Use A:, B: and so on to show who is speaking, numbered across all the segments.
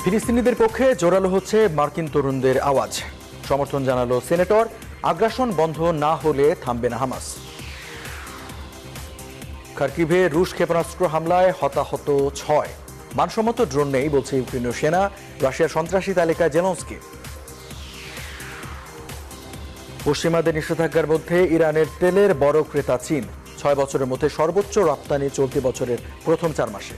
A: ফিলিস্তিনিদের পক্ষে জোরালো হচ্ছে মার্কিন তরুণদের আওয়াজ। সমর্থন জানালো সিনেটর। আগ্রাসন বন্ধ না হলে থামবে না হামাস। খার্কিভে রুশ ক্ষেপণাস্ত্র হামলায় হতাহত 6। মানসম্মত ড্রোন নেই বলছে ইউক্রেনীয় সেনা। রাশিয়ার সন্ত্রাসী তালিকায় জেলেনস্কি। পশ্চিমাদের নিষেধাজ্ঞার মধ্যে ইরানের তেলের বড় ক্রেতা চীন। 6 বছরের মধ্যে সর্বোচ্চ রপ্তানি চলতি বছরের প্রথম 4 মাসে।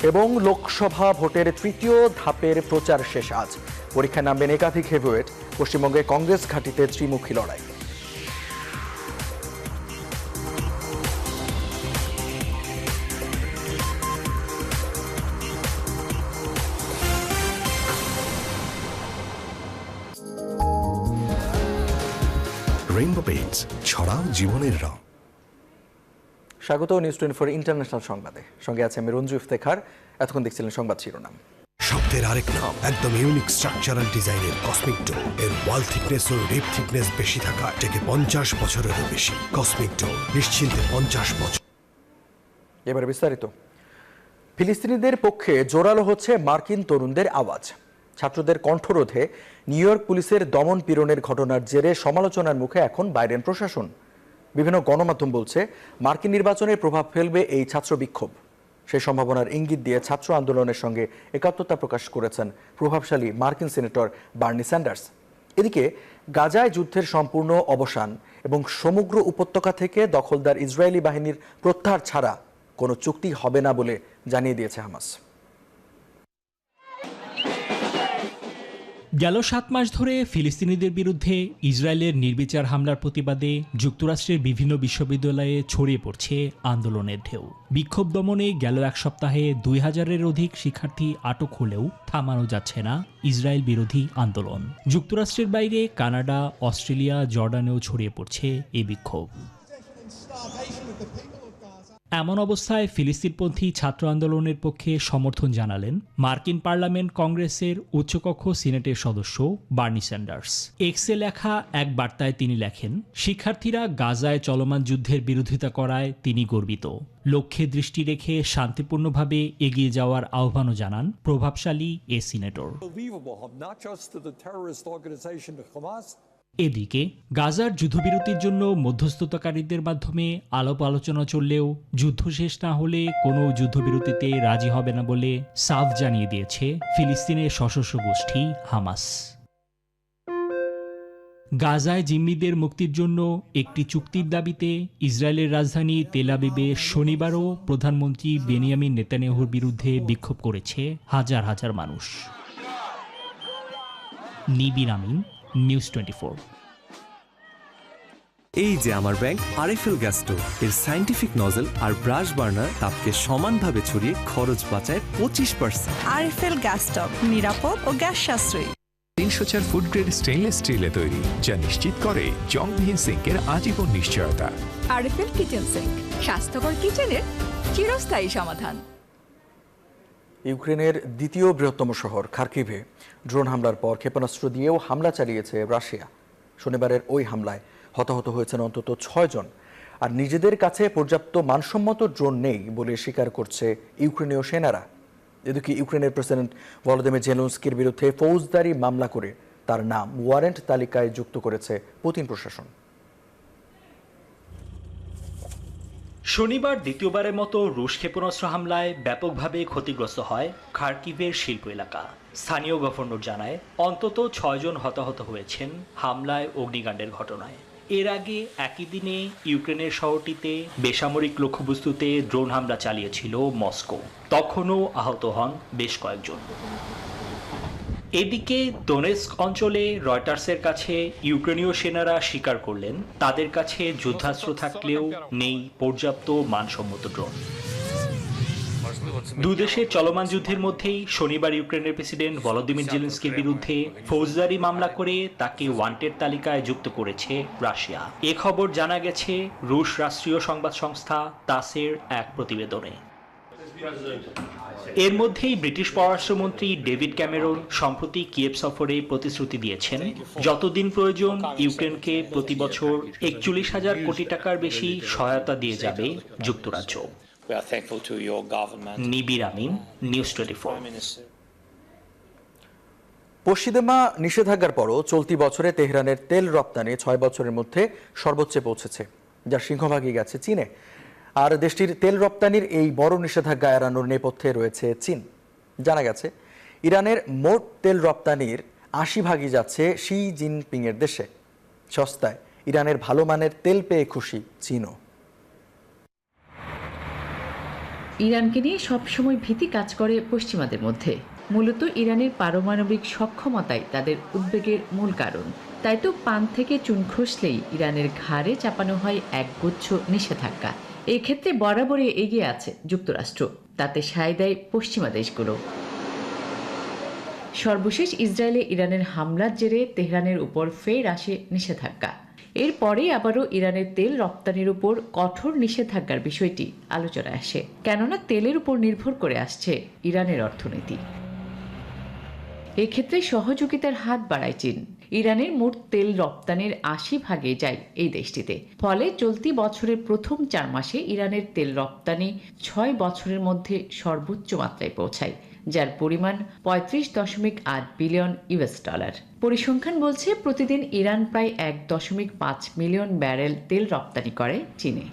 A: এবং লোকসভা ভোটের তৃতীয় ধাপের প্রচার শেষ আজ। পরীক্ষায় নামবেন একাধিক হেভিওয়েট। পশ্চিমবঙ্গে কংগ্রেস ঘাঁটিতে ত্রিমুখী লড়াই।
B: রেইনবো পেইন্টস, ছড়াও জীবনের রং।
A: স্বাগত নিউজ 24 ইন্টারন্যাশনাল সংবাদে। সঙ্গে আছে আমি রঞ্জু ইফতেখার। এতক্ষণ দেখছিলেন সংবাদ শিরোনাম।
B: শব্দের আরেক নাম, একদম ইউনিক স্ট্রাকচারাল ডিজাইনের কসমিক ডো। এর ওয়াল থিকনেস ও রিপ থিকনেস বেশি থাকা থেকে 50 বছরেরও বেশি। কসমিক ডো, নিশ্চিন্তে 50 বছর।
A: এবারে বিস্তারিত। ফিলিস্তিনিদের পক্ষে জোরালো হচ্ছে মার্কিন তরুণদের আওয়াজ। ছাত্রদের কণ্ঠরোধে নিউ ইয়র্ক পুলিশের দমন পীড়নের ঘটনার জেরে সমালোচনার মুখে এখন বাইডেন প্রশাসন। বিভিন্ন গণমাধ্যম বলছে মার্কিন নির্বাচনে প্রভাব ফেলবে এই ছাত্র বিক্ষোভ। সেই সম্ভাবনার ইঙ্গিত দিয়ে ছাত্র আন্দোলনের সঙ্গে একাত্মতা প্রকাশ করেছেন প্রভাবশালী মার্কিন সিনেটর বার্নি স্যান্ডার্স। এদিকে গাজায় যুদ্ধের সম্পূর্ণ অবসান এবং সমগ্র উপত্যকা থেকে দখলদার ইসরায়েলি বাহিনীর প্রত্যাহার ছাড়া কোনো চুক্তি হবে না বলে জানিয়ে দিয়েছে হামাস।
C: গেল 7 মাস ধরে ফিলিস্তিনিদের বিরুদ্ধে ইসরায়েলের নির্বিচার হামলার প্রতিবাদে যুক্তরাষ্ট্রের বিভিন্ন বিশ্ববিদ্যালয়ে ছড়িয়ে পড়ছে আন্দোলনের ঢেউ। বিক্ষোভ দমনে গেল এক সপ্তাহে 2000-এর অধিক শিক্ষার্থী আটক হলেও থামানো যাচ্ছে না ইসরায়েল বিরোধী আন্দোলন। যুক্তরাষ্ট্রের বাইরে কানাডা, অস্ট্রেলিয়া, জর্ডানেও ছড়িয়ে পড়ছে এই বিক্ষোভ। এমন অবস্থায় ফিলিস্তিনপন্থী ছাত্র আন্দোলনের পক্ষে সমর্থন জানালেন মার্কিন পার্লামেন্ট কংগ্রেসের উচ্চকক্ষ সিনেটের সদস্য বার্নি স্যান্ডার্স। এক্সে লেখা এক বার্তায় তিনি লেখেন, শিক্ষার্থীরা গাজায় চলমান যুদ্ধের বিরোধিতা করায় তিনি গর্বিত। লক্ষ্যে দৃষ্টি রেখে শান্তিপূর্ণভাবে এগিয়ে যাওয়ার আহ্বানও জানান প্রভাবশালী এ সিনেটর। এদিকে গাজার যুদ্ধবিরতির জন্য মধ্যস্থতাকারীদের মাধ্যমে আলাপ আলোচনা চললেও যুদ্ধ শেষ না হলে কোনো যুদ্ধবিরতিতে রাজি হবে না বলে সাফ জানিয়ে দিয়েছে ফিলিস্তিনের সশস্ত্র গোষ্ঠী হামাস। গাজায় জিম্মিদের মুক্তির জন্য একটি চুক্তির দাবিতে ইসরায়েলের রাজধানী তেল আবিবে শনিবারও প্রধানমন্ত্রী বেনিয়ামিন নেতানিয়াহুর বিরুদ্ধে বিক্ষোভ করেছে হাজার হাজার মানুষ। নিবির আমিন, নিউজ 24।
D: এই যে আমার ব্যাংক আরএফএল গ্যাস স্টোভ, এর সায়েন্টিফিক নজল আর ব্রাশ বার্নার তাপকে সমানভাবে ছড়িয়ে খরচ বাঁচায় 25%।
E: আরএফএল গ্যাস স্টোভ নিরাপদ ও গ্যাস সাশ্রয়ী।
F: 304 ফুড গ্রেড স্টেইনলেস স্টিলে তৈরি, যা নিশ্চিত করে জংবিহীন সিঙ্কের আজীবন নিশ্চয়তা।
G: আরএফএল কিচেন সিঙ্ক, স্বাস্থ্যকর কিচেনের চিরস্থায়ী সমাধান।
A: ইউক্রেনের দ্বিতীয় বৃহত্তম শহর খার্কিভে ড্রোন হামলার পর ক্ষেপণাস্ত্র দিয়েও হামলা চালিয়েছে রাশিয়া। শনিবারের ওই হামলায় হতাহত হয়েছেন অন্তত 6 জন। আর নিজেদের কাছে পর্যাপ্ত মানসম্মত ড্রোন নেই বলে স্বীকার করছে ইউক্রেনীয় সেনারা। এদিকে ইউক্রেনের প্রেসিডেন্ট ভলোদিমির জেলেনস্কির বিরুদ্ধে ফৌজদারি মামলা করে তার নাম ওয়ারেন্ট তালিকায় যুক্ত করেছে পুতিন প্রশাসন।
C: শনিবার দ্বিতীয়বারের মতো রুশ ক্ষেপণাস্ত্র হামলায় ব্যাপকভাবে ক্ষতিগ্রস্ত হয় খার্কিভের শিল্প এলাকা। স্থানীয় গভর্নর জানায় অন্তত 6 জন হতাহত হয়েছেন হামলায় অগ্নিকাণ্ডের ঘটনায়। এর আগে একই দিনে ইউক্রেনের শহরটিতে বেসামরিক লক্ষ্যবস্তুতে ড্রোন হামলা চালিয়েছিল মস্কো। তখনও আহত হন বেশ কয়েকজন। এদিকে দোনেস্ক অঞ্চলে রয়টার্সের কাছে ইউক্রেনীয় সেনারা স্বীকার করলেন তাদের কাছে যুদ্ধাস্ত্র থাকলেও নেই পর্যাপ্ত মানসম্মত ড্রোন। দুদেশের চলমান যুদ্ধের মধ্যেই শনিবার ইউক্রেনের প্রেসিডেন্ট ভলোদিমির জেলেনস্কির বিরুদ্ধে ফৌজদারি মামলা করে তাকে ওয়ান্টেড তালিকায় যুক্ত করেছে রাশিয়া। এ খবর জানা গেছে রুশ রাষ্ট্রীয় সংবাদ সংস্থা তাসের এক প্রতিবেদনে। এর মধ্যেই ব্রিটিশ পররাষ্ট্রমন্ত্রী ডেভিড ক্যামেরন সম্প্রতি কিয়েভ সফরে প্রতিশ্রুতি দিয়েছেন যতদিন প্রয়োজন ইউক্রেনকে প্রতি বছর 41,000 কোটি টাকার বেশি সহায়তা দিয়ে যাবে যুক্তরাজ্য।
H: We are thankful to your government.
C: Nibir Amin, news 24।
H: Prime Minister.
A: পশ্চিমা নিষেধাজ্ঞার পরও চলতি বছরে তেহরানের তেল রপ্তানি 6 বছরের মধ্যে সর্বোচ্চে পৌঁছেছে, যার সিংহভাগই গেছে চীনে। আর দেশটির তেল রপ্তানির এই বড় নিষেধাজ্ঞা এড়ানোর নেপথ্যে রয়েছে চীন। জানা গেছে ইরানের মোট তেল রপ্তানির 80% যাচ্ছে শি জিনপিং এর দেশে। সস্তায় ইরানের ভালো মানের তেল পেয়ে খুশি চীনও।
I: ইরানকে নিয়ে সবসময় ভীতি কাজ করে পশ্চিমাদের মধ্যে। মূলত ইরানের পারমাণবিক সক্ষমতাই তাদের উদ্বেগের মূল কারণ। তাই তো পান থেকে চুন খসলেই ইরানের ঘাড়ে চাপানো হয় একগুচ্ছ নিষেধাজ্ঞা। এই ক্ষেত্রে বরাবরই এগিয়ে আছে যুক্তরাষ্ট্র, তাতে সায় দেয় পশ্চিমা দেশগুলো। সর্বশেষ ইসরায়েলে ইরানের হামলার জেরে তেহরানের উপর ফের আসে নিষেধাজ্ঞা। এরপরে আবারও ইরানের তেল রপ্তানির উপর কঠোর নিষেধাজ্ঞার বিষয়টি আলোচনায় আসে, কেননা তেলের উপর নির্ভর করে আসছে ইরানের অর্থনীতি। এক্ষেত্রে সহযোগিতার হাত বাড়ায় চীন। ইরানের মোট তেল রপ্তানির 80% যায় এই দেশটিতে। ফলে চলতি বছরের প্রথম 4 মাসে ইরানের তেল রপ্তানি 6 বছরের মধ্যে সর্বোচ্চ মাত্রায় পৌঁছায়, যার পরিমাণ $35.8 বিলিয়ন। পরিসংখ্যান বলছে প্রতিদিন ইরান প্রায় 1.5 মিলিয়ন ব্যারেল তেল রপ্তানি করে চীনে।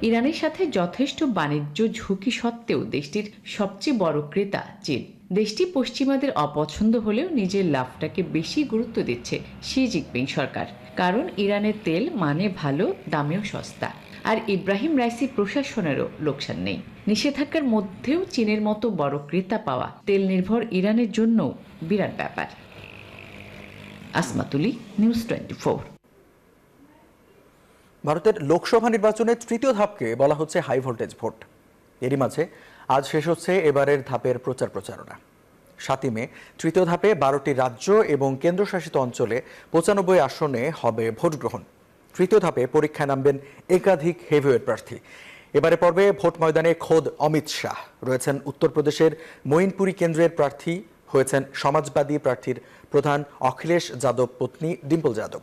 I: ইরানের সাথে যথেষ্ট বাণিজ্য ঝুঁকি সত্ত্বেও দেশটির সবচেয়ে বড় ক্রেতা চীন। দেশটি পশ্চিমাদের অপছন্দ হলেও নিজের লাভটাকে বেশি গুরুত্ব দিচ্ছে শি জিনপিং সরকার, কারণ ইরানের তেল মানে ভালো, দামেও সস্তা। আর ইব্রাহিম রাইসি প্রশাসনেরও লোকসান নেই। নিষেধাজ্ঞার মধ্যেও চীনের মতো বড় ক্রেতা পাওয়া তেল নির্ভর ইরানের জন্য বিরাট ব্যাপার। আসমাতুলি, নিউজ 24।
A: ভারতের লোকসভা নির্বাচনের তৃতীয় ধাপকে বলা হচ্ছে হাই ভোল্টেজ ভোট। এরই মাঝে আজ শেষ হচ্ছে এবারের ধাপের প্রচারণা। 7 মে তৃতীয় ধাপে 12টি রাজ্য এবং কেন্দ্রশাসিত অঞ্চলে 95 আসনে হবে ভোট গ্রহণ। তৃতীয় ধাপে পরীক্ষায় নামবেন একাধিক হেভিওয়েট প্রার্থী। এবারে পর্বে ভোট ময়দানে খোদ অমিত শাহ রয়েছেন। উত্তরপ্রদেশের মঈনপুরী কেন্দ্রের প্রার্থী হয়েছেন সমাজবাদী প্রার্থীর প্রধান অখিলেশ যাদব পত্নী ডিম্পল যাদব।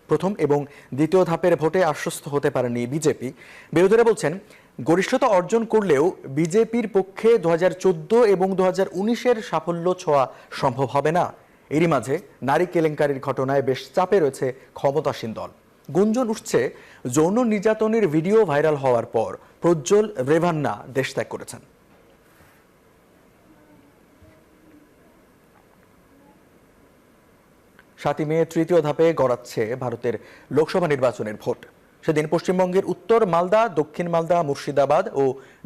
A: প্রথম এবং দ্বিতীয় ধাপের ভোটে আশ্বস্ত হতে পারেনি বিজেপি। বিরোধীরা বলছেন গরিষ্ঠতা অর্জন করলেও বিজেপির পক্ষে 2014 এবং 2019-এর সাফল্য ছোঁয়া সম্ভব হবে না। এরই মাঝে নারী কেলেঙ্কারির ঘটনায় বেশ চাপে রয়েছে ক্ষমতাসীন দল। গুঞ্জন উঠছে যৌন নির্যাতনের ভিডিও ভাইরাল হওয়ার পর প্রজ্জ্বল রেভান্না দেশ ত্যাগ করেছেন। 7 মে তৃতীয় ধাপে গড়াচ্ছে ভারতের লোকসভা নির্বাচনের ভোট। সেদিন পশ্চিমবঙ্গের উত্তর মালদা, দক্ষিণ মালদা, মুর্শিদাবাদ ও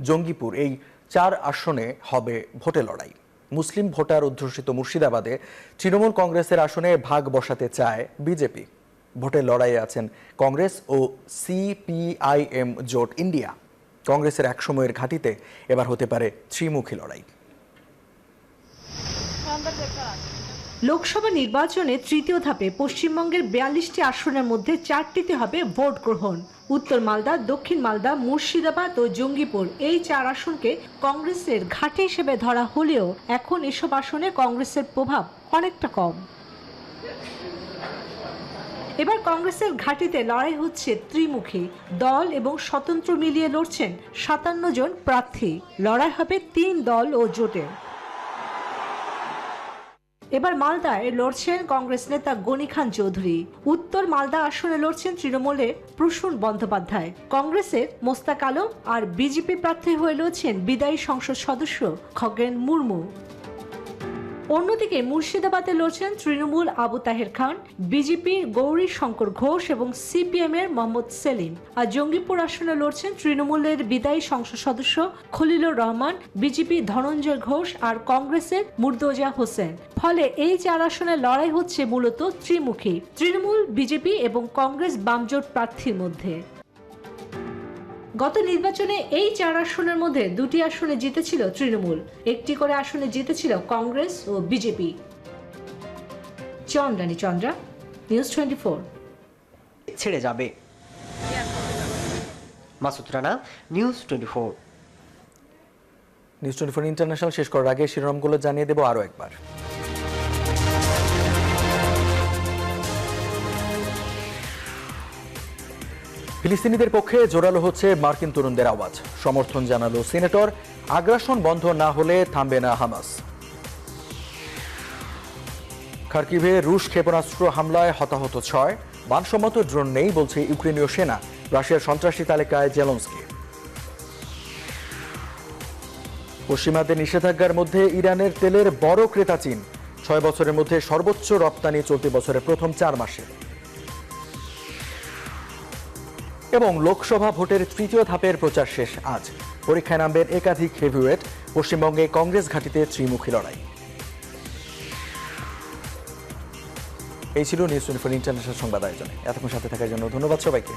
A: জঙ্গিপুর এই 4 আসনে হবে ভোটে লড়াই। মুসলিম ভোটার অধ্যুষিত মুর্শিদাবাদে তৃণমূল কংগ্রেসের আসনে ভাগ বসাতে চায় বিজেপি। ভোটে লড়াইয়ে আছেন কংগ্রেস ও সিপিআইএম জোট ইন্ডিয়া। কংগ্রেসের এক সময়ের ঘাঁটিতে এবার হতে পারে ত্রিমুখী লড়াই।
J: লোকসভা নির্বাচনে তৃতীয় ধাপে পশ্চিমবঙ্গের 42টি আসনের মধ্যে 4টিতে হবে ভোট গ্রহণ। উত্তর মালদা, দক্ষিণ মালদা, মুর্শিদাবাদ ও জঙ্গিপুর এই 4 আসনকে কংগ্রেসের ঘাঁটি হিসেবে ধরা হলেও এখন এসব আসনে কংগ্রেসের প্রভাব অনেকটা কম। এবার কংগ্রেসের ঘাঁটিতে লড়াই হচ্ছে ত্রিমুখী। দল এবং স্বতন্ত্র মিলিয়ে লড়ছেন 57 জন প্রার্থী। লড়াই হবে 3 দল ও জোটে। এবার মালদায় লড়ছেন কংগ্রেস নেতা গনি খান চৌধুরী। উত্তর মালদা আসনে লড়ছেন তৃণমূলের প্রসূন বন্দ্যোপাধ্যায়। কংগ্রেসের মোস্তাক আলম আর বিজেপি প্রার্থী হয়ে লড়ছেন বিদায়ী সংসদ সদস্য খগেন মুর্মু। অন্যদিকে মুর্শিদাবাদে লড়ছেন তৃণমূল আবু তাহের খান, বিজেপির গৌরী শঙ্কর ঘোষ এবং সিপিএম এর মোহাম্মদ সেলিম। আর জঙ্গিপুর আসনে লড়ছেন তৃণমূলের বিদায়ী সংসদ সদস্য খলিলুর রহমান, বিজেপি ধনঞ্জয় ঘোষ আর কংগ্রেসের মুর্তজা হোসেন। ফলে এই 4 আসনে লড়াই হচ্ছে মূলত ত্রিমুখী, তৃণমূল, বিজেপি এবং কংগ্রেস বামজোট প্রার্থীর মধ্যে। গত নির্বাচনে এই 4 আসনের মধ্যে 2টি আসনে জিতেছিল তৃণমূল, 1টি করে আসনে জিতেছিল কংগ্রেস ও বিজেপি। চন্দ্রানী চন্দ্রা, নিউজ 24।
K: ছেড়ে যাবে Masud Rana, news 24।
A: News 24 international শেষ করার আগে শিরোনামগুলো জানিয়ে দেব আরও একবার। ফিলিস্তিনিদের পক্ষে জোরালো হচ্ছে মার্কিন তরুণদের আওয়াজ। সমর্থন জানালো সিনেটর। আগ্রাসন বন্ধ না হলে থামবে না হামাস। খার্কিভে রুশ ক্ষেপণাস্ত্র হামলায় হতাহত 6। মানসম্মত ড্রোন নেই বলছে ইউক্রেনীয় সেনা। রাশিয়ার সন্ত্রাসী তালিকায় জেলেনস্কি। পশ্চিমাদের নিষেধাজ্ঞার মধ্যে ইরানের তেলের বড় ক্রেতা চীন। 6 বছরের মধ্যে সর্বোচ্চ রপ্তানি চলতি বছরের প্রথম 4 মাসে। এবং লোকসভা ভোটের তৃতীয় ধাপের প্রচার শেষ আজ। পরীক্ষায় নামবেন একাধিক হেভিওয়েট। পশ্চিমবঙ্গে কংগ্রেস ঘাঁটিতে ত্রিমুখী লড়াই। এই ছিল নিউজ 24 ইন্টারন্যাশনাল সংবাদ আয়োজনে। এতক্ষণ সাথে থাকার জন্য ধন্যবাদ সবাইকে।